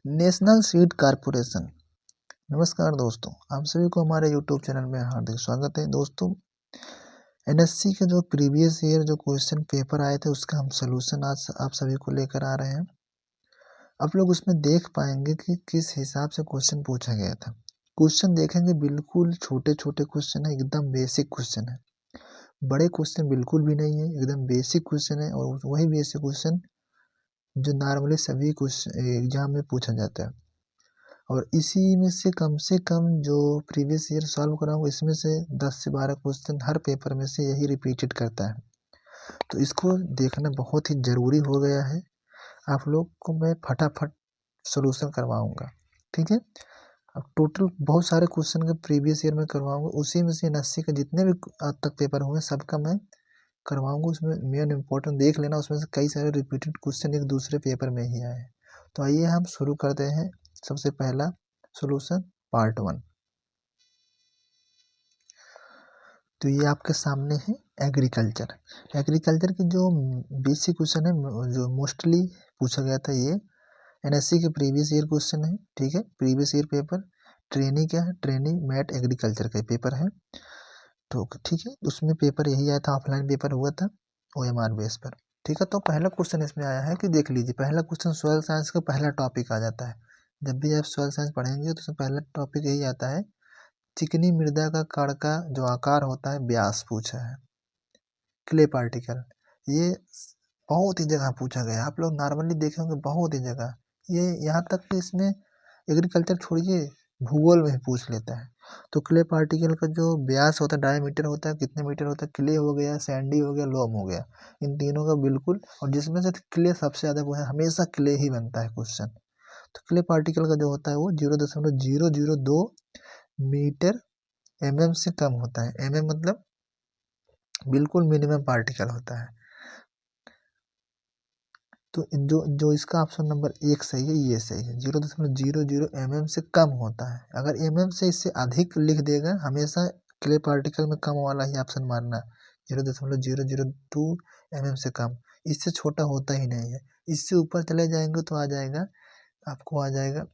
National seed corporation. नमस्कार दोस्तों, आप सभी को हमारे यूट्यूब चैनल में हार्दिक स्वागत है। दोस्तों, एनएससी के जो प्रीवियस ईयर जो क्वेश्चन पेपर आए थे उसका हम सलूशन आज आप सभी को लेकर आ रहे हैं। आप लोग उसमें देख पाएंगे कि किस हिसाब से क्वेश्चन पूछा गया था। क्वेश्चन देखेंगे, बिल्कुल छोटे छोटे क्वेश्चन है, एकदम बेसिक क्वेश्चन है। बड़े क्वेश्चन बिल्कुल भी नहीं है, एकदम बेसिक क्वेश्चन है। और वही बेसिक क्वेश्चन जो नॉर्मली सभी क्वेश्चन एग्जाम में पूछा जाता है। और इसी में से कम जो प्रीवियस ईयर सॉल्व कराऊंगा, इसमें से 10 से 12 क्वेश्चन हर पेपर में से यही रिपीटेड करता है। तो इसको देखना बहुत ही ज़रूरी हो गया है। आप लोग को मैं फटाफट सॉल्यूशन करवाऊंगा, ठीक है। अब टोटल बहुत सारे क्वेश्चन के प्रीवियस ईयर में करवाऊंगा, उसी में से एनएससी के जितने भी आज तक पेपर हुए सबका मैं करवाऊंगा। उसमें मेन इम्पोर्टेंट देख लेना, उसमें से कई सारे रिपीटेड क्वेश्चन एक दूसरे पेपर में ही आए हैं। तो आइए हम शुरू करते हैं। सबसे पहला सॉल्यूशन पार्ट 1। तो ये आपके सामने है एग्रीकल्चर। एग्रीकल्चर की जो बेसिक क्वेश्चन है, जो मोस्टली पूछा गया था, ये एनएससी के प्रीवियस ईयर क्वेश्चन है, ठीक है। प्रीवियस ईयर पेपर ट्रेनिंग क्या है, ट्रेनिंग मैट एग्रीकल्चर का पेपर है, तो ठीक है। उसमें पेपर यही आया था, ऑफलाइन पेपर हुआ था OMR बेस पर, ठीक है। तो पहला क्वेश्चन इसमें आया है कि देख लीजिए, पहला क्वेश्चन सॉइल साइंस का पहला टॉपिक आ जाता है। जब भी आप सॉइल साइंस पढ़ेंगे तो उसमें पहला टॉपिक यही आता है, चिकनी मृदा का कण का जो आकार होता है व्यास पूछा है। क्ले पार्टिकल, ये बहुत ही जगह पूछा गया, आप लोग नॉर्मली देखे होंगे बहुत ही जगह। ये यहाँ तक कि इसमें एग्रीकल्चर छोड़िए, भूगोल में ही पूछ लेता है। तो क्ले पार्टिकल का जो व्यास होता है, डायमीटर होता है, कितने मीटर होता है। क्ले हो गया, सैंडी हो गया, लोम हो गया, इन तीनों का बिल्कुल। और जिसमें से क्ले सबसे ज़्यादा वो है, हमेशा क्ले ही बनता है क्वेश्चन। तो क्ले पार्टिकल का जो होता है वो 0.002 मीटर mm से कम होता है। mm मतलब बिल्कुल मिनिमम पार्टिकल होता है। तो जो जो इसका ऑप्शन नंबर 1 सही है, ये सही है। 0.00 mm से कम होता है। अगर mm से इससे अधिक लिख देगा, हमेशा क्ले पार्टिकल में कम वाला ही ऑप्शन मारना। 0.002 mm से कम, इससे छोटा होता ही नहीं है। इससे ऊपर चले जाएंगे तो आ जाएगा, आपको आ जाएगा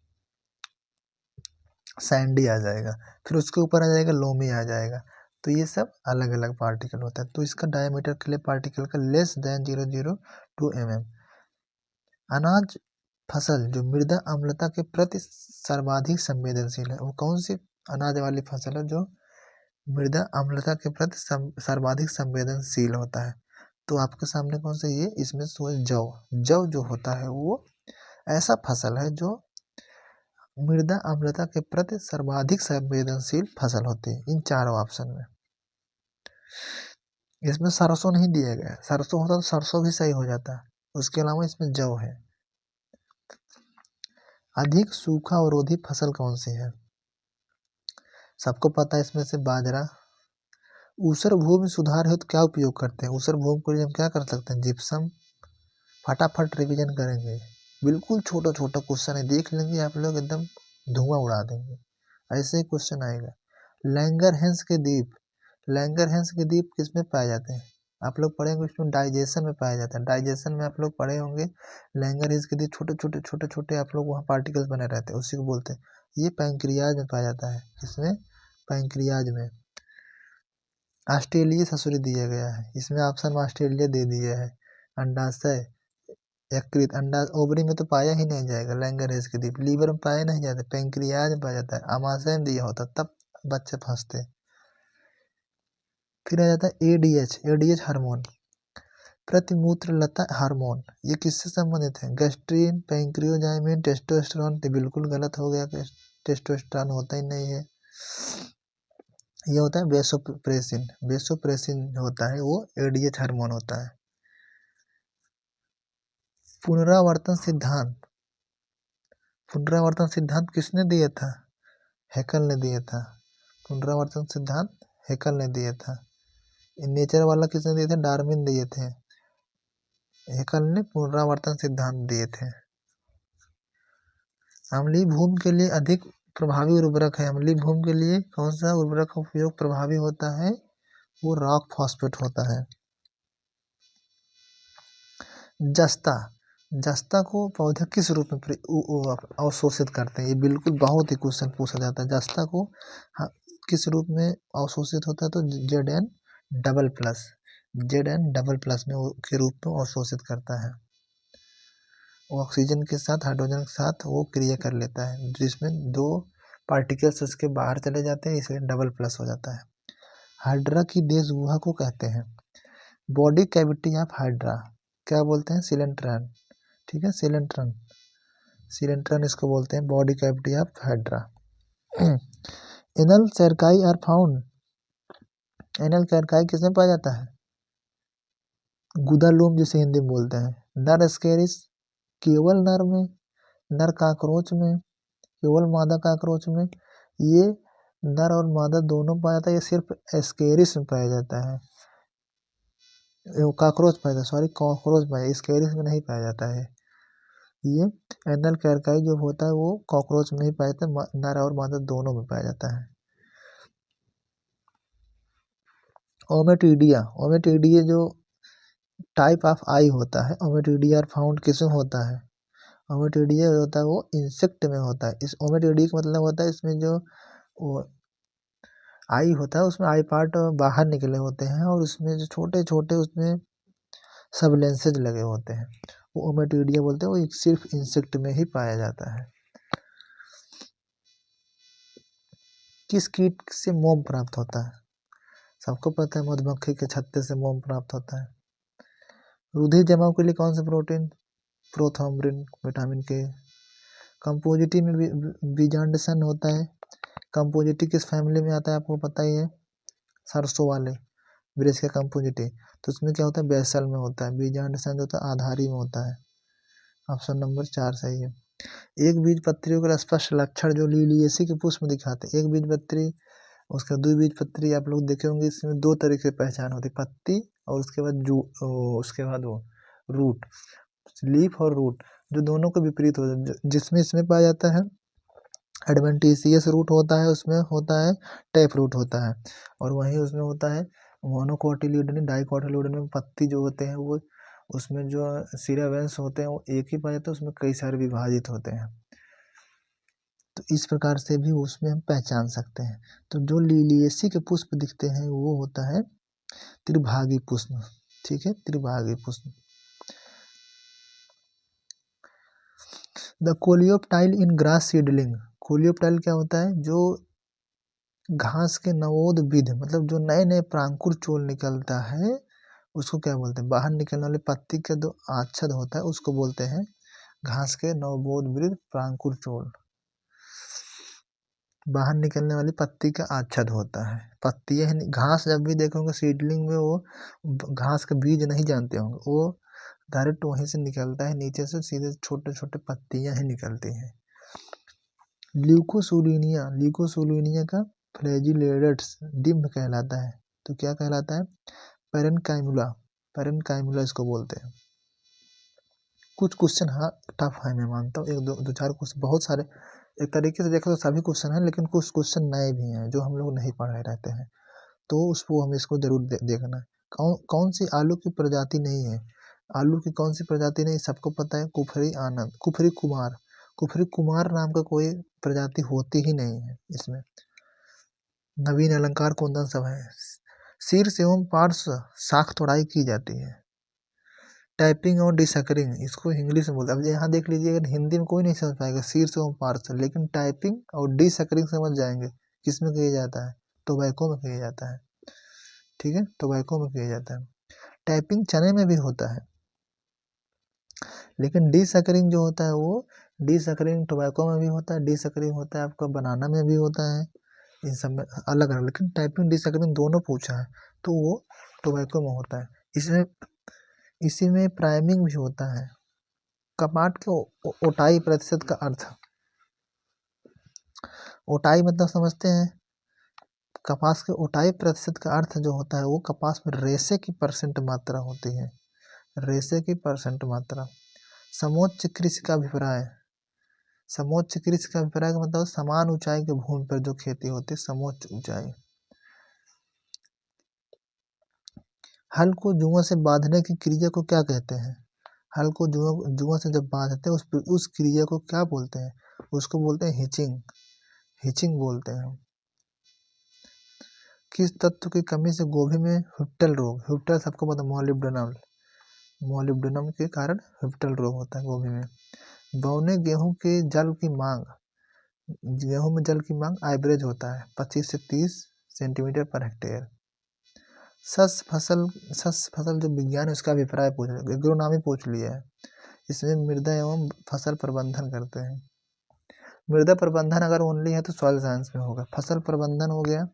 सैंडी आ जाएगा, फिर उसके ऊपर आ जाएगा लोमी आ जाएगा। तो ये सब अलग अलग पार्टिकल होता है। तो इसका डायमीटर क्ले पार्टिकल का लेस देन 0.002 mm। अनाज फसल जो मृदा अम्लता के प्रति सर्वाधिक संवेदनशील है, वो कौन सी अनाज वाली फसल है जो मृदा अम्लता के प्रति सर्वाधिक संवेदनशील होता है। तो आपके सामने कौन सा, ये इसमें जौ। जौ जो होता है वो ऐसा फसल है जो मृदा अम्लता के प्रति सर्वाधिक संवेदनशील फसल होती है, इन चारों ऑप्शन में। इसमें सरसों नहीं दिया गया, सरसों होता तो सरसों भी सही हो जाता, उसके अलावा इसमें जौ है। अधिक सूखा अवरोधी फसल कौन सी है, सबको पता है, इसमें से बाजरा। ऊसर भूमि सुधार हेतु क्या उपयोग करते हैं, ऊसर भूमि के लिए हम क्या कर सकते हैं, जिप्सम। फटाफट रिवीजन करेंगे, बिल्कुल छोटा छोटा क्वेश्चन है, देख लेंगे आप लोग एकदम धुआं उड़ा देंगे, ऐसे ही क्वेश्चन आएगा। लैंगरहैंस के द्वीप, लैंगरहैंस के द्वीप किस में पाए जाते हैं, आप लोग पढ़ेंगे उसमें डाइजेशन में पाया जाता है। डाइजेशन में आप लोग पढ़े होंगे, लैंगरहैंस के द्वीप छोटे छोटे आप लोग वहाँ पार्टिकल्स बने रहते हैं, उसी को बोलते हैं। ये पैंक्रियाज में पाया जाता है, इसमें पैंक्रियाज में। ऑस्ट्रेलिया ससुरी दिया गया है, इसमें ऑप्शन में ऑस्ट्रेलिया दे दिया है। अंडाशय यकृत, अंडा ओवरी में तो पाया ही नहीं जाएगा, लैंगरहैंस के द्वीप। लीवर में पाया नहीं जाता, पैंक्रियाज में पाया जाता है। आमाशय में दिया होता तब बच्चे फंसते। फिर आ जाता है एडीएच हार्मोन, प्रतिमूत्रलता हार्मोन, ये किससे संबंधित है, गैस्ट्रीन, पैंक्रियोजाइमिन, टेस्टोस्टेरोन। तो बिल्कुल गलत हो गया, टेस्टोस्टेरोन होता ही नहीं है, ये होता है वेसोप्रेसिन। वेसोप्रेसिन होता है वो एडीएच हार्मोन होता है। पुनरावर्तन सिद्धांत, पुनरावर्तन सिद्धांत किसने दिया था, हैकल ने दिया था। पुनरावर्तन सिद्धांत हैकल ने दिया था। नेचर वाला किसने दिए थे, डार्विन दिए थे। हैकल ने पुनरावर्तन सिद्धांत दिए थे। अम्लीय भूमि के लिए अधिक प्रभावी उर्वरक है, अम्लीय भूमि के लिए कौन सा उर्वरक का उपयोग प्रभावी होता है, वो रॉक फॉस्फेट होता है। जस्ता, जस्ता को पौधे किस रूप में अवशोषित करते हैं? ये बिल्कुल बहुत ही क्वेश्चन पूछा जाता है। जस्ता को किस रूप में अवशोषित होता है? तो Zn+, में के रूप में अवशोषित करता है। ऑक्सीजन के साथ हाइड्रोजन के साथ वो क्रिया कर लेता है, जिसमें 2 पार्टिकल्स उसके बाहर चले जाते हैं, इसलिए डबल+ हो जाता है। हाइड्रा की देश गुहा को कहते हैं? बॉडी कैविटी ऑफ हाइड्रा क्या बोलते हैं? सिलेंट्रन। ठीक है, सिलेंट्रन इसको बोलते हैं, body cavity of hydra. Anal cerci are found, anal cerci किसमें पाया जाता है? गुदालूम जिसे हिंदी में बोलते हैं। नर स्केरिस केवल नर में, नर काकरोच में, केवल मादा काकरोच में। ये नर और मादा दोनों पाया जाता है, ये सिर्फ एस्केरिस में पाया जाता है। कॉकरोच पाया जाता है, सॉरी कॉकरोच पाया, स्केरिस में नहीं पाया जाता है। ये एनल कैरकाई जो होता है वो कॉकरोच में ही पाया जाता है, नर और मादा दोनों में पाया जाता है। ओमेटिडिया जो टाइप ऑफ आई होता है, ओमेटिडिया फाउंड किसमें होता है? ओमेटिडिया होता है वो इंसेक्ट में होता है। इस ओमेटिडिया का मतलब होता है इसमें जो वो आई होता है उसमें आई पार्ट बाहर निकले होते हैं और उसमें जो छोटे छोटे उसमें सब लेंसेज लगे होते हैं, वो ओमेटिडिया बोलते हैं। वो सिर्फ इंसेक्ट में ही पाया जाता है। किस कीट से मोम प्राप्त होता है? सबको पता है मधुमक्खी के छत्ते से मोम प्राप्त होता है। रुधिर जमाव के लिए कौन सा प्रोटीन? प्रोथ्रोम्बिन, विटामिन के। कंपोजिटी में बीजांडसन होता है। कंपोजिटी किस फैमिली में आता है आपको पता ही है? सरसों वाले वृक्ष का कंपोजिटी, तो उसमें क्या होता है? बेसल में होता है। बीजांडसन जो होता है आधारी में होता है। ऑप्शन नंबर 4 सही है। एक बीजपत्रियों का स्पष्ट लक्षण जो लिलिएसी के पुष्प में दिखाते हैं। एक बीजपत्री, उसका द्विबीजपत्री आप लोग देखे होंगे, इसमें 2 तरीके से पहचान होती है, पत्ती और उसके बाद उसके बाद वो रूट, लीफ और रूट, जो दोनों को विपरीत होता है। जिसमें इसमें पाया जाता है एडवेंटिशियस रूट होता है, उसमें होता है टैप रूट होता है, और वहीं उसमें होता है मोनोकोटिल्यूडनी, डाइकोटिल्यूडनी में पत्ती जो होते हैं वो, उसमें जो सीरावेंस होते हैं वो एक ही पाए जाते हैं, उसमें कई सारे विभाजित होते हैं। तो इस प्रकार से भी उसमें हम पहचान सकते हैं। तो जो लिलिएसी के पुष्प दिखते हैं वो होता है त्रिभागी पुष्प। ठीक है, त्रिभागी पुष्प। The coleoptile in grass seedling, coleoptile क्या होता है? जो घास के नवोद्भिद, मतलब जो नए नए प्रांकुर चोल निकलता है उसको क्या बोलते हैं? बाहर निकलने वाली पत्ती का जो आच्छद होता है उसको बोलते हैं घास के नवोद्भिद प्रांकुर चोल। बाहर निकलने वाली पत्ती का आच्छद होता है। पत्ती घास जब भी देखोगे सीडलिंग में, वो घास का बीज नहीं जानते होंगे, वो डायरेक्ट वहीं से निकलता है, नीचे से सीधे छोटे छोटे पत्तियां ही निकलती हैं। ल्यूकोसुलिनिया का फ्लैजिलेट्स डिम्ब कहलाता है, तो क्या कहलाता है? पेरेनकाइमुला इसको बोलते हैं। कुछ क्वेश्चन हाँ टफ है, मैं मानता हूँ, एक दो चार क्वेश्चन, बहुत सारे एक तरीके से देखो तो सभी क्वेश्चन हैं, लेकिन कुछ क्वेश्चन नए भी हैं जो हम लोग नहीं पढ़े रहते हैं, तो उसको हम इसको जरूर देखना है। कौन सी आलू की प्रजाति नहीं है? आलू की कौन सी प्रजाति नहीं, सबको पता है, कुफरी आनंद, कुफरी कुमार नाम का कोई प्रजाति होती ही नहीं है इसमें। नवीन अलंकार कुंदन सब है। शीर्ष एवं पार्श्व शाख तोड़ाई की जाती है। टाइपिंग और डिसकरिंग, इसको इंग्लिश में बोलते हैं। अब यहाँ देख लीजिए, अगर हिंदी में कोई नहीं समझ पाएगा शीर्ष एवं पार्श्व, लेकिन टाइपिंग और डिसकरिंग समझ जाएंगे। किसमें किया जाता है? टोबैको में किया जाता है। ठीक है, टोबैको में किया जाता है। टाइपिंग चने में भी होता है, लेकिन डिसकरिंग जो होता है वो डिसकरिंग टोबैको में भी होता है, डिसकरिंग होता है आपका बनाना में भी होता है, इन सब में अलग अलग, लेकिन टाइपिंग डिसकरिंग दोनों पूछा है तो वो टोबैको में होता है। इसमें इसी में प्राइमिंग भी होता है। कपाट के ओटाई प्रतिशत का अर्थ, ओटाई मतलब समझते हैं? कपास के ओटाई प्रतिशत का अर्थ जो होता है वो कपास में रेशे की परसेंट मात्रा होती है, रेशे की परसेंट मात्रा। समोच्च कृषि का अभिप्राय, समोच्च कृषि का अभिप्राय का मतलब समान ऊंचाई के भूमि पर जो खेती होती है, समोच्च ऊंचाई। हल को जुओं से बांधने की क्रिया को क्या कहते हैं? हल को जुआ से जब बांधते हैं उस क्रिया को क्या बोलते हैं? उसको बोलते हैं हिचिंग, हिचिंग बोलते हैं। किस तत्व की कमी से गोभी में हिप्टल रोग, हिप्टल सबको पता, मॉलिब्डेनम, मॉलिब्डेनम के कारण हिप्टल रोग होता है गोभी में। बौने गेहूं के जल की मांग, गेहूं में जल की मांग एवरेज होता है 25 से 30 सेंटीमीटर पर हेक्टेयर। शस्य फसल जो विज्ञान है उसका अभिप्राय पूछ रहे, एग्रोनॉमी पूछ लिया है। इसमें मृदा एवं फसल प्रबंधन करते हैं। मृदा प्रबंधन अगर ओनली है तो सॉइल साइंस में होगा। फसल प्रबंधन हो गया,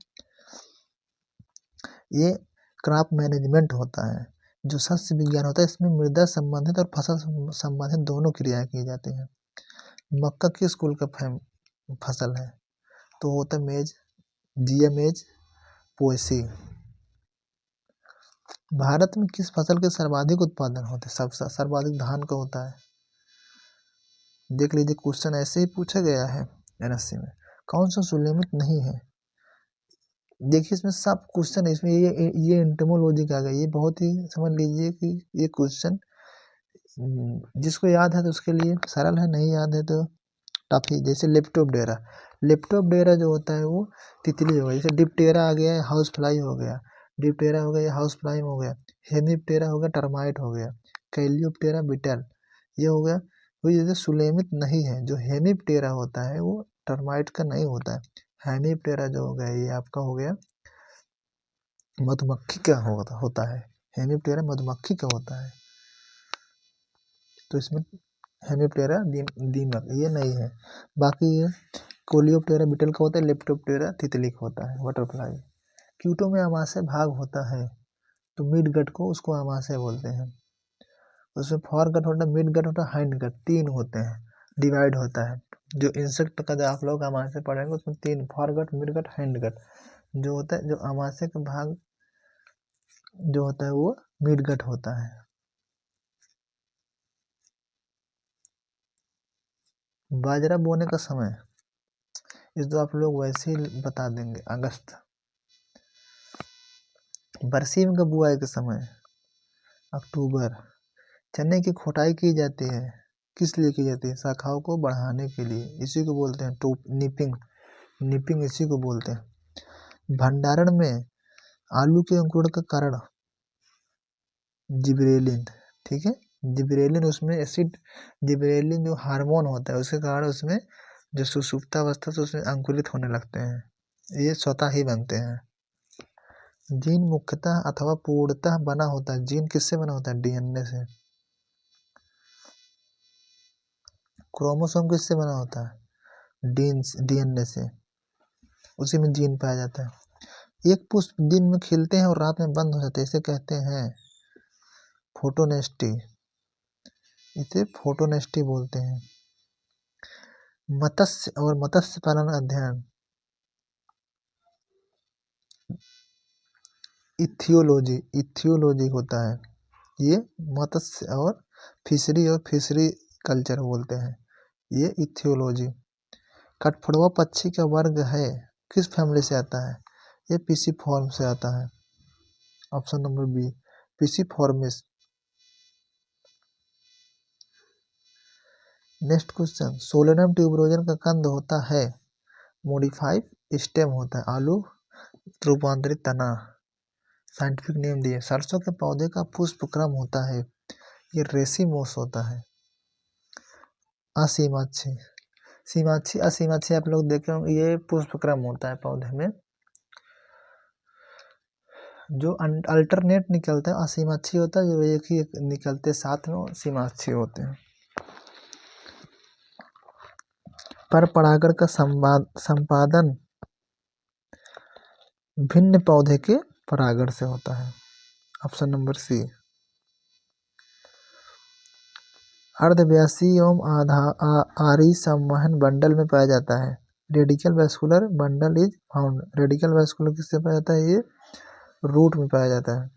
ये क्रॉप मैनेजमेंट होता है। जो शस्य विज्ञान होता है इसमें मृदा संबंधित और फसल संबंधित दोनों क्रियाएं की जाती हैं। मक्का किस कुल का फसल है? तो होता है मेज, जिया मेज, पोएसी। भारत में किस फसल के सर्वाधिक उत्पादन होते हैं? सब सर्वाधिक धान का होता है। देख लीजिए क्वेश्चन ऐसे ही पूछा गया है एनएससी में। कौन सा सुलेमित नहीं है? देखिए इसमें सब क्वेश्चन है, इसमें ये एंटोमोलॉजी का आ गया, ये बहुत ही समझ लीजिए कि ये क्वेश्चन जिसको याद है तो उसके लिए सरल है, नहीं याद है तो टफ ही। जैसे लेप्टोप्टेरा, लेप्टोप्टेरा जो होता है वो तितली हो गया। जैसे डिप्टेरा आ गया है, हाउस फ्लाई हो गया, डिप्टेरा हो गया, हाउस फ्लाई हो गया। हेमिप्टेरा हो गया, टर्माइट हो गया। कैलियोप्टेरा बिटल, ये हो गया। वो जैसे सुलेमित नहीं है, जो हेमिप्टेरा होता है वो टर्माइट का नहीं होता है। हेमिप्टेरा जो हो गया ये आपका हो गया मधुमक्खी का होता है। हेमिप्टेरा मधुमक्खी का होता है, तो इसमें हेमिप्टेरा दीमक ये नहीं है। बाकी ये कोलियोप्टेरा बिटल का होता है, लेप्टोप्टेरा तितली का होता है, बटरफ्लाई। कीटों में आमाशय भाग होता है, तो मिड गट को उसको आमाशय बोलते हैं। उसमें फॉर गट होता है, मिड गट होता है, हाइंड गट, तीन होते हैं, डिवाइड होता है। जो इंसेक्ट का जो आप लोग आमाशय पढ़ेंगे उसमें तीन, fore gut, mid gut, hind gut जो होता है। जो आमाशय का भाग जो होता है वो मिड गट होता है। बाजरा बोने का समय, इस तो आप लोग वैसे ही बता देंगे, अगस्त। बरसीम का बुआई का समय अक्टूबर। चने की खोटाई की जाती है, किस लिए की जाती है? शाखाओं को बढ़ाने के लिए, इसी को बोलते हैं टोप, निपिंग, निपिंग इसी को बोलते हैं। भंडारण में आलू के अंकुरण का कारण जिबरेलिन, ठीक है, जिबरेलिन उसमें एसिड, जिबरेलिन जो हार्मोन होता है उसके कारण उसमें जो सुषुप्तावस्था से उसमें अंकुरित होने लगते हैं, ये स्वतः ही बनते हैं। जीन मुख्यतः अथवा पूर्णतः बना होता है, जीन किससे बना होता है? डीएनए से। क्रोमोसोम किससे बना होता है? डीएनए से, उसी में जीन पाया जाता है। एक पुष्प दिन में खिलते हैं और रात में बंद हो जाते हैं, इसे कहते हैं फोटोनेस्टी, इसे फोटोनेस्टी बोलते हैं। मत्स्य और मत्स्य पालन अध्ययन इथियोलॉजी, इथियोलॉजी होता है। ये मत्स्य और फिशरी कल्चर बोलते हैं, ये इथियोलॉजी। कठफोड़वा पक्षी का वर्ग है, किस फैमिली से आता है? ये पिसिफॉर्म से आता है, option number B, pisiformis. Next question, Solanum tuberosum का कंद होता है मोडिफाइड स्टेम होता है, आलू रूपांतरित तना। साइंटिफिक नेम दिए। सरसों के पौधे का पुष्प क्रम होता है, ये रेसिमोस होता है। असीमाक्षी, सीमाक्षी, असीमाक्षी आप लोग देखे होंगे, ये पुष्प क्रम होता है पौधे में। जो अल्टरनेट निकलते हैं असीमाक्षी होता है, जो एक ही निकलते साथ में सीमाक्षी होते हैं। पर परागण का संपादन भिन्न पौधे के परागण से होता है, ऑप्शन नंबर सी। अर्धव्यासी एवं आरी संवहन बंडल में पाया जाता है, radical vascular bundle is found. Radical vascular किससे पाया जाता है? ये रूट में पाया जाता है।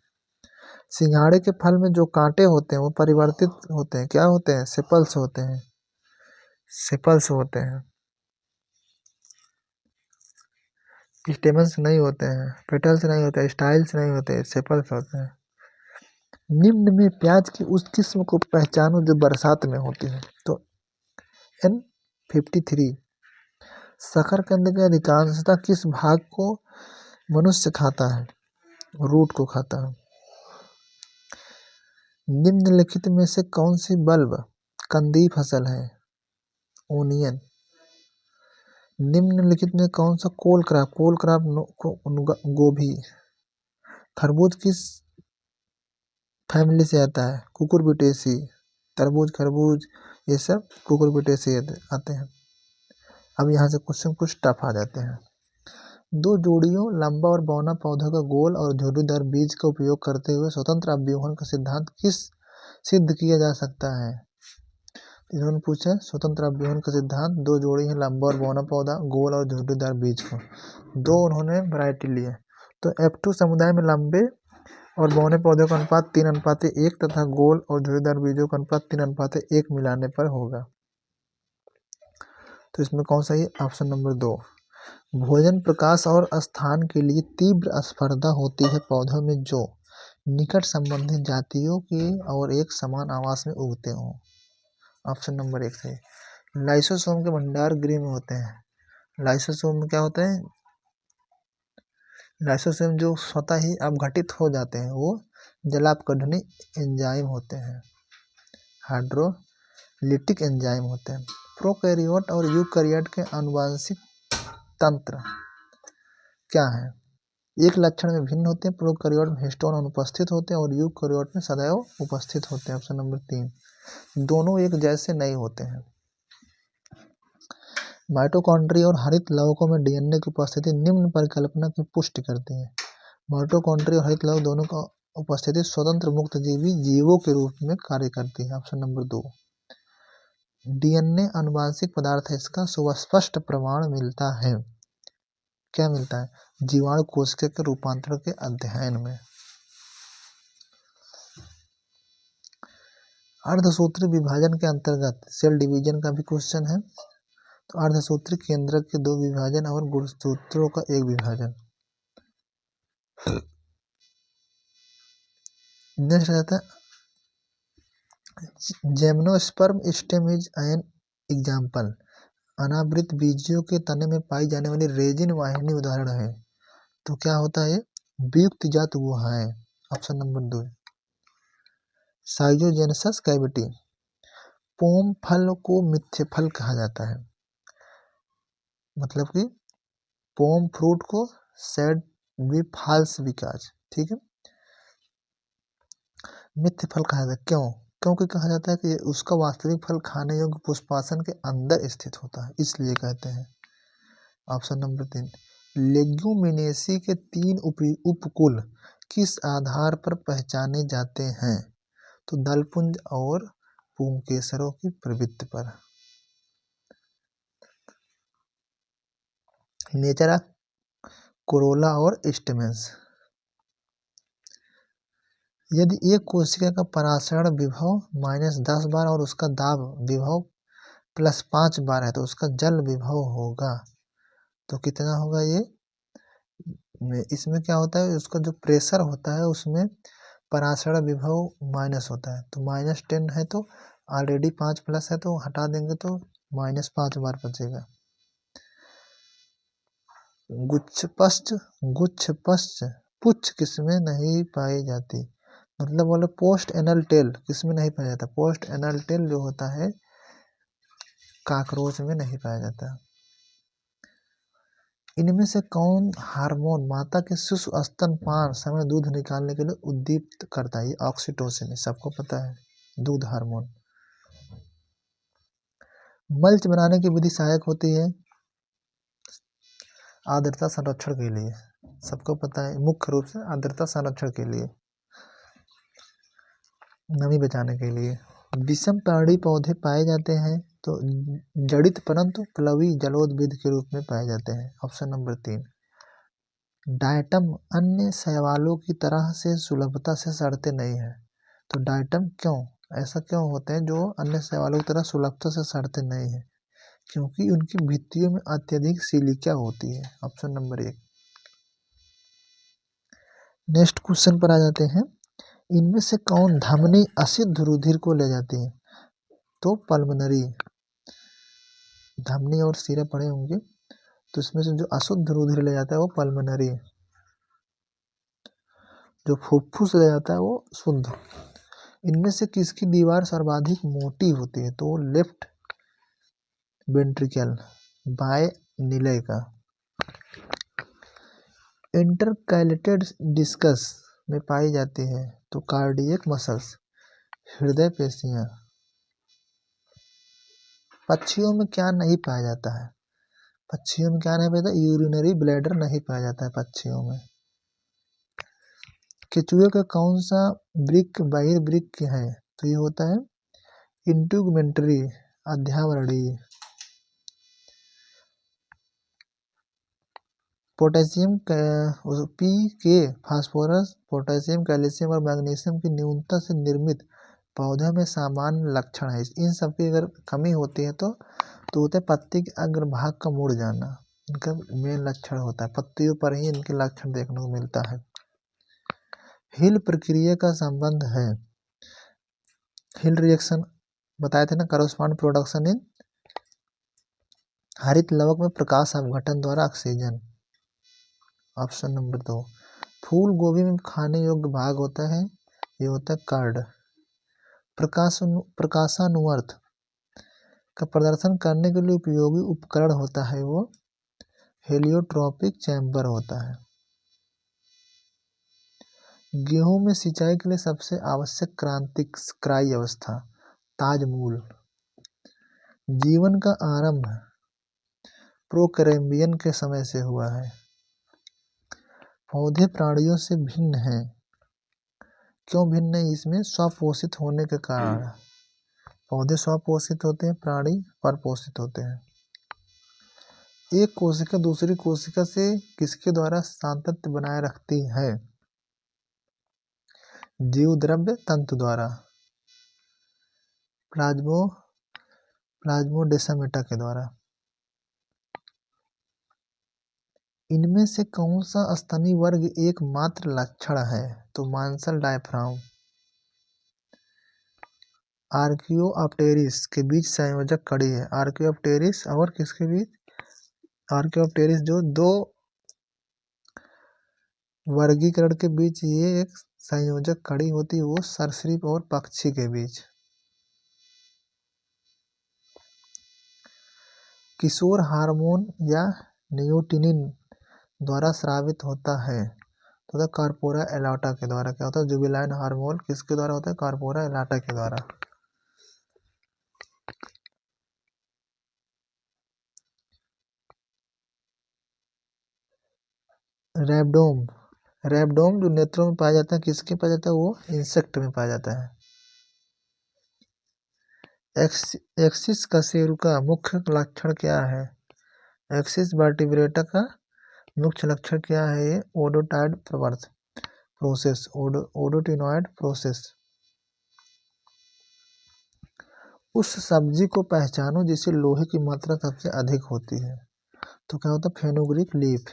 सिंघाड़े के फल में जो कांटे होते हैं वो परिवर्तित होते हैं, क्या होते हैं? सेपल्स होते हैं, सेपल्स होते हैं, स्टेमन्स नहीं होते हैं, पेटल्स नहीं होते हैं, स्टाइल्स नहीं होते हैं, सेपल्स होते हैं। निम्न में प्याज की उस किस्म को पहचानो जो बरसात में होती है। तो N53 शकरकंद के अधिकांशतः किस भाग को मनुष्य खाता है? रूट को खाता है। निम्नलिखित में से कौन सी बल्ब कंदी फसल है? ओनियन। निम्नलिखित में कौन सा कोल क्रॉप गोभी। खरबूज किस फैमिली से आता है? कुकुरबिटेसी। तरबूज, खरबूज, ये सब कुकुरबिटेसी आते हैं। अब यहाँ से क्वेश्चन कुछ टफ आ जाते हैं। दो जोड़ियों लंबा और बौना पौधों का गोल और झुर्रीदार बीज का उपयोग करते हुए स्वतंत्र अव्यूहन का सिद्धांत किस सिद्ध किया जा सकता है? इन्होंने पूछा स्वतंत्र अव्यूहन का सिद्धांत, दो जोड़ी है लंबा और बौना पौधा, गोल और झुर्रीदार बीज को। दो उन्होंने वैरायटी लिए। तो F2 समुदाय में लंबे और बौने पौधों का अनुपात 3:1 तथा गोल और झुर्रीदार बीजों का अनुपात 3:1 मिलाने पर होगा। तो इसमें कौन सा है? Option number 2। भोजन, प्रकाश और स्थान के लिए तीव्र स्पर्धा होती है पौधों में जो निकट संबंधित जातियों के और एक समान आवास में उगते हों। ऑप्शन नंबर 1 सही। लाइसोसोम के भंडार गृह में होते हैं। लाइसोसोम में क्या होता है? लाइसोसोम जो स्वतः ही अपघटित हो जाते हैं वो जलापकड़नी एंजाइम होते हैं, हाइड्रोलिटिक एंजाइम होते हैं। प्रोकैरियोट और यूकैरियोट के आनुवंशिक तंत्र क्या है? एक लक्षण में भिन्न होते हैं। प्रोकैरियोट में हिस्टोन अनुपस्थित होते हैं और यूकैरियोट में सदैव उपस्थित होते हैं। Option number 3। दोनों एक जैसे नहीं होते हैं। माइटोकॉन्ड्रिया और हरित लवकों में डीएनए की उपस्थिति निम्न परिकल्पना की पुष्टि करती है। माइटोकॉन्ड्रिया और हरित लवक दोनों का उपस्थिति स्वतंत्र मुक्त जीवों के रूप में कार्य करती है। Option number 2। डीएनए आनुवंशिक पदार्थ है, इसका सुस्पष्ट प्रमाण मिलता है। क्या मिलता है? जीवाणु कोशिका के रूपांतरण के अध्ययन में। अर्धसूत्री विभाजन के अंतर्गत सेल डिवीजन का भी क्वेश्चन है। तो अर्धसूत्री केंद्रक के 2 विभाजन और गुणसूत्रों का 1 विभाजन। नेक्स्ट रहता है gymnosperm stem is an example. अनावृत बीजों के तने में पाई जाने वाली रेजिन वाहिनी उदाहरण है। तो क्या होता है? वियुक्त जात गुहाएं। Option number 2। Schizogenesis cavity. Pome फल को मिथ्य फल कहा जाता है, मतलब कि पोम फ्रूट को सैड भी फाल्स विकास, ठीक है, मिथ्य फल कहा जाता है। क्यों? क्योंकि कहा जाता है कि उसका वास्तविक फल खाने योग्य पुष्पासन के अंदर स्थित होता है, इसलिए कहते हैं। Option number 3। लेग्यूमिनेसी के 3 उपकुल किस आधार पर पहचाने जाते हैं? तो दलपुंज और पुंकेसरों की प्रवृत्ति पर। नेचर ऑफ कोरोला और स्टेमेंस। यदि एक कोशिका का परासरण विभव -10 बार और उसका दाब विभव +5 बार है तो उसका जल विभव होगा। तो कितना होगा ये? इसमें क्या होता है, उसका जो प्रेशर होता है उसमें परासरण विभव माइनस होता है, तो -10 है तो ऑलरेडी 5 प्लस है तो हटा देंगे तो -5 बार बचेगा। गुच्छपश्च पुच्छ किसमें नहीं पाई जाती? मतलब बोले पोस्ट एनल टेल किसमें नहीं पाया जाता? पोस्ट एनल टेल जो होता है काकरोच में नहीं पाया जाता। इनमें से कौन हार्मोन माता के शिशु स्तनपान समय दूध निकालने के लिए उद्दीप्त करता है? ऑक्सीटोसिन, सबको पता है, दूध हार्मोन। मल्च बनाने की विधि सहायक होती है आर्द्रता संरक्षण के लिए, सबको पता है, मुख्य रूप से आर्द्रता संरक्षण के लिए, नमी बचाने के लिए। विषम प्राणी पौधे पाए जाते हैं तो जड़ित परंतु प्लवी जलोद्भिद के रूप में पाए जाते हैं। Option number 3। डायटम अन्य शैवालों की तरह से सुलभता से सड़ते नहीं है। तो डायटम क्यों ऐसा क्यों होते हैं जो अन्य शैवालों की तरह सुलभता से सड़ते नहीं है? क्योंकि उनकी भित्तियों में अत्यधिक सिलिका होती है। Option number 1। नेक्स्ट क्वेश्चन पर आ जाते हैं। इनमें से कौन धमनी अशुद्ध रुधिर को ले जाती है? तो पल्मोनरी। धमनी और सिरा पड़े होंगे, तो इसमें से जो अशुद्ध रुधिर ले जाता है वो पल्मोनरी, जो फुफ्फुस ले जाता है वो शुद्ध। इनमें से किसकी दीवार सर्वाधिक मोटी होती है? तो लेफ्ट वेंट्रिकल, बाएं निलय का। इंटरकैलेटेड डिस्कस में पाई जाती है? तो कार्डियक मसल्स, हृदय पेशियां। पक्षियों में क्या नहीं पाया जाता है? पक्षियों में क्या नहीं पाया जाता? यूरिनरी ब्लैडर नहीं पाया जाता है पक्षियों में। केचुए का कौन सा वृक्क बहिर्वृक्क है? तो ये होता है इंटुगमेंटरी, अध्यावरणी। पोटेशियम पी के फास्फोरस, पोटेशियम, कैल्शियम और मैग्नीशियम की न्यूनता से निर्मित पौधे में सामान्य लक्षण है। इन सब की अगर कमी होती है तो होता है पत्ती के अग्रभाग का मुड़ जाना, इनका मेन लक्षण होता है। पत्तियों पर ही इनके लक्षण देखने को मिलता है। हिल प्रक्रिया का संबंध है? हिल रिएक्शन बताए थे ना, करोस्पॉन्ड प्रोडक्शन इन हरित लवक में प्रकाश अपघटन द्वारा ऑक्सीजन। Option number 2। फूल गोभी में खाने योग्य भाग होता है? ये होता है कर्ड। प्रकाशानुवर्त का प्रदर्शन करने के लिए उपयोगी उपकरण होता है वो हेलियोट्रॉपिक चैम्बर होता है। गेहूं में सिंचाई के लिए सबसे आवश्यक क्राई अवस्था, ताजमूल। जीवन का आरंभ प्रोकैम्बियन के समय से हुआ है। पौधे प्राणियों से भिन्न हैं? क्यों भिन्न है? इसमें स्वपोषित होने के कारण। पौधे स्वपोषित होते हैं, प्राणी परपोषित होते हैं। एक कोशिका दूसरी कोशिका से किसके द्वारा सातत्य बनाए रखती है? जीवद्रव्य तंतु द्वारा, प्लाज्मोडेमाटा के द्वारा। इनमें से कौन सा स्तनी वर्ग एकमात्र लक्षण है? तो मांसल डायफ्राम। आर्कियोप्टेरिस के बीच संयोजक कड़ी है? आर्कियोप्टेरिस और किसके बीच? आर्कियोप्टेरिस जो दो वर्गीकरण के बीच ये एक संयोजक कड़ी होती है, वो सरीसृप और पक्षी के बीच। किशोर हार्मोन या नियोटिनिन द्वारा स्रावित होता है? तो कार्पोरा एलाटा के द्वारा। क्या होता है? जुबिलाइन हार्मोन किसके द्वारा होता है? कार्पोरा एलाटा के द्वारा। रैबडोम, रैबडोम जो नेत्रों में पाया जाता है, किसके पाया जाता है? वो इंसेक्ट में पाया जाता है। एक्सिस कशेरुका का मुख्य लक्षण क्या है? एक्सिस वर्टिब्रेटा का मुख्य लक्षण क्या है? ये ओडोटाइड प्रवर्त प्रोसेस, ओडोटिनॉइड प्रोसेस। उस सब्जी को पहचानो जिसे लोहे की मात्रा सबसे अधिक होती है? तो क्या होता है? फेनुग्रीक लीफ,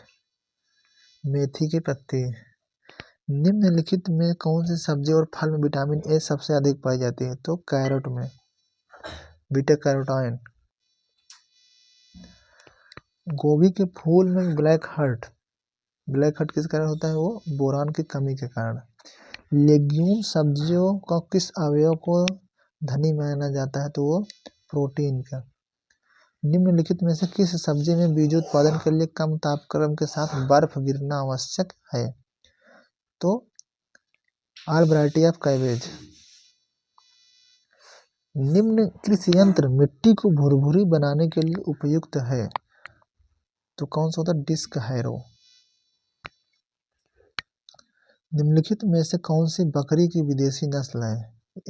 मेथी के पत्ते। निम्नलिखित में कौन सी सब्जी और फल में विटामिन ए सबसे अधिक पाई जाती है? तो कैरोट में, बीटा कैरोटीन। गोभी के फूल में ब्लैक हर्ट किस कारण होता है? वो बोरान की कमी के कारण। लेग्यूम सब्जियों का किस अवयव को धनी माना जाता है? तो वो प्रोटीन का। निम्नलिखित में से किस सब्जी में बीजोत्पादन के लिए कम तापक्रम के साथ बर्फ गिरना आवश्यक है? तो आल वैरायटी ऑफ कैबेज। निम्न कृषि यंत्र मिट्टी को भुरभुरी बनाने के लिए उपयुक्त है? तो कौन सा होता है? Disc harrow. निम्नलिखित में से कौन सी बकरी की विदेशी नस्ल है?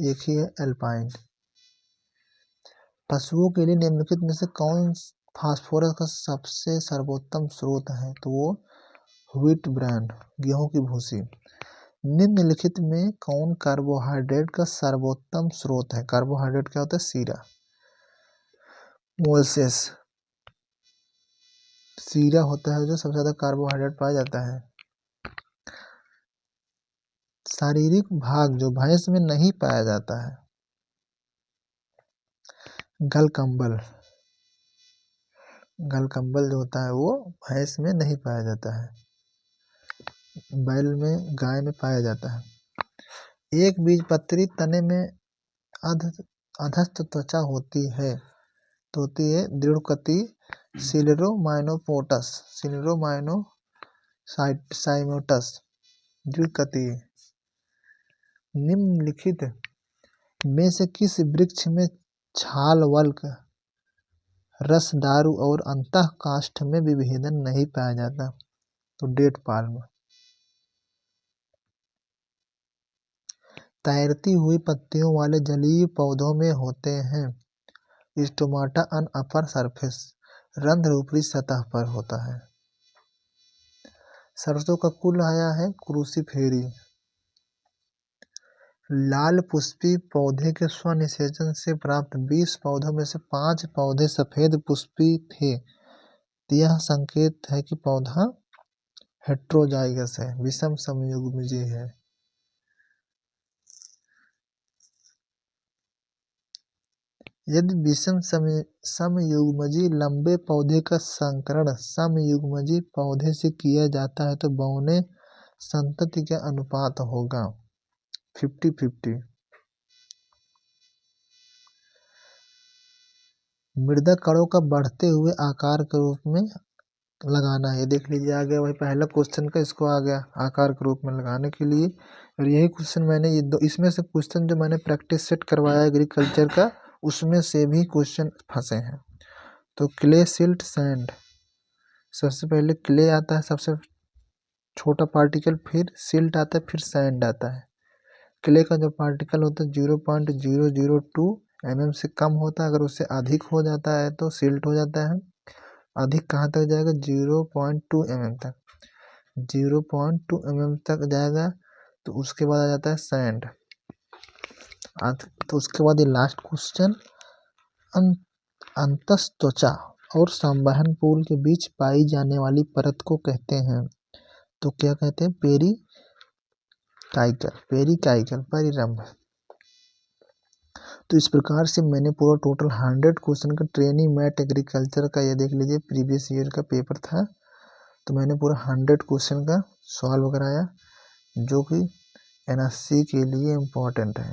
एक ही है, एल्पाइन। पशुओं के लिए निम्नलिखित में से कौन फास्फोरस का सबसे सर्वोत्तम स्रोत है? तो वो व्हीट ब्रांड, गेहूं की भूसी। निम्नलिखित में कौन कार्बोहाइड्रेट का सर्वोत्तम स्रोत है? कार्बोहाइड्रेट क्या होता है? सीरा, मोलसेस। सीरा होता है जो सबसे ज्यादा कार्बोहाइड्रेट पाया जाता है। शारीरिक भाग जो भैंस में नहीं पाया जाता है। गलकंबल, गलकंबल जो होता है वो भैंस में नहीं पाया जाता है, बैल में, गाय में पाया जाता है। एक बीजपत्री तने में अधस्थ त्वचा होती है, तो होती है दृढ़कटी सिलरोमाइनोपोटस, सिलरोमाइनोसाइमोटस दृढ़कटी। निम्नलिखित में से किस वृक्ष में छाल वल्क, रसदारू और अंतः काष्ठ में विभेदन नहीं पाया जाता? तो डेट पाल्म। तैरती हुई पत्तियों वाले जलीय पौधों में होते हैं। स्टोमाटा अन अपर सरफेस, रंध्र ऊपरी सतह पर होता है। सरसों का कुल आया है क्रूसीफेरी। लाल पुष्पी पौधे के स्वनिषेचन से प्राप्त 20 पौधों में से 5 पौधे सफेद पुष्पी थे। यह संकेत है कि पौधा हेट्रोजाइगस है, विषम समयुग्मजीय है। यदि विषम समयुग्मजीय लंबे पौधे का संकरण समयुग्मजीय पौधे से किया जाता है तो बौने संतति का अनुपात होगा 50-50। मृदा कणों का बढ़ते हुए आकार के रूप में लगाना है। देख लीजिए आ गया वही पहला क्वेश्चन का, इसको आ गया आकार के रूप में लगाने के लिए। और यही क्वेश्चन मैंने ये दो इसमें से क्वेश्चन जो मैंने प्रैक्टिस सेट करवाया एग्रीकल्चर का, उसमें से भी क्वेश्चन फंसे हैं। तो क्ले, सिल्ट, सैंड। सबसे पहले क्ले आता है, सबसे छोटा पार्टिकल, फिर सिल्ट आता है, फिर सैंड आता है। क्ले का जो पार्टिकल होता है 0.002 mm से कम होता है, अगर उससे अधिक हो जाता है तो सिल्ट हो जाता है। अधिक कहाँ तक जाएगा? 0.2 mm तक, 0.2 mm तक जाएगा तो उसके बाद आ जाता है सैंड। तो उसके बाद ये लास्ट क्वेश्चन, अंतस्त्वचा और संवहन पूल के बीच पाई जाने वाली परत को कहते हैं, तो क्या कहते हैं? पेरिकाइकल परिरंभ। तो इस प्रकार से मैंने पूरा टोटल 100 क्वेश्चन का ट्रेनिंग मैट एग्रीकल्चर का, ये देख लीजिए प्रीवियस ईयर का पेपर था, तो मैंने पूरा 100 क्वेश्चन का सॉल्व कराया जो कि एनएससी के लिए इम्पोर्टेंट है।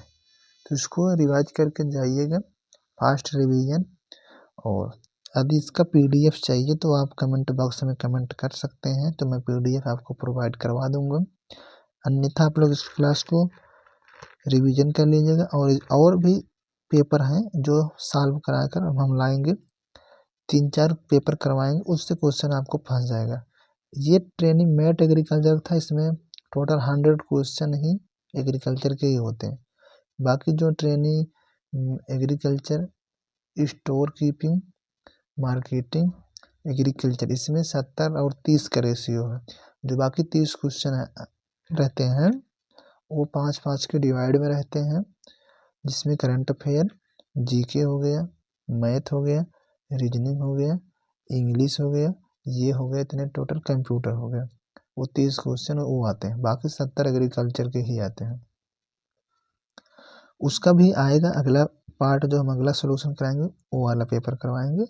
तो इसको रिवाइज करके जाइएगा, फास्ट रिवीजन। और यदि इसका पीडीएफ चाहिए तो आप कमेंट बॉक्स में कमेंट कर सकते हैं, तो मैं पीडीएफ आपको प्रोवाइड करवा दूंगा। अन्यथा आप लोग इस क्लास को रिवीजन कर लीजिएगा। और भी पेपर हैं जो सॉल्व कराकर हम लाएंगे, 3-4 पेपर करवाएंगे, उससे क्वेश्चन आपको फंस जाएगा। ये ट्रेनिंग मैट एग्रीकल्चर था, इसमें टोटल 100 क्वेश्चन ही एग्रीकल्चर के ही होते हैं। बाकी जो training agriculture, store keeping, marketing, agriculture, इसमें 70 और 30 का रेशियो है। जो बाकी 30 क्वेश्चन रहते हैं वो 5-5 के डिवाइड में रहते हैं, जिसमें करंट अफेयर, जीके हो गया, मैथ हो गया, रीजनिंग हो गया, इंग्लिश हो गया, ये हो गया, इतने टोटल कंप्यूटर हो गया। वो 30 क्वेश्चन वो आते हैं, बाकी 70 एग्रीकल्चर के ही आते हैं। उसका भी आएगा अगला पार्ट, जो हम अगला सोल्यूशन कराएंगे वो वाला पेपर करवाएंगे।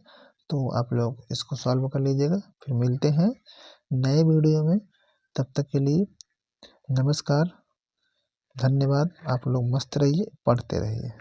तो आप लोग इसको सॉल्व कर लीजिएगा। फिर मिलते हैं नए वीडियो में, तब तक के लिए नमस्कार, धन्यवाद। आप लोग मस्त रहिए, पढ़ते रहिए।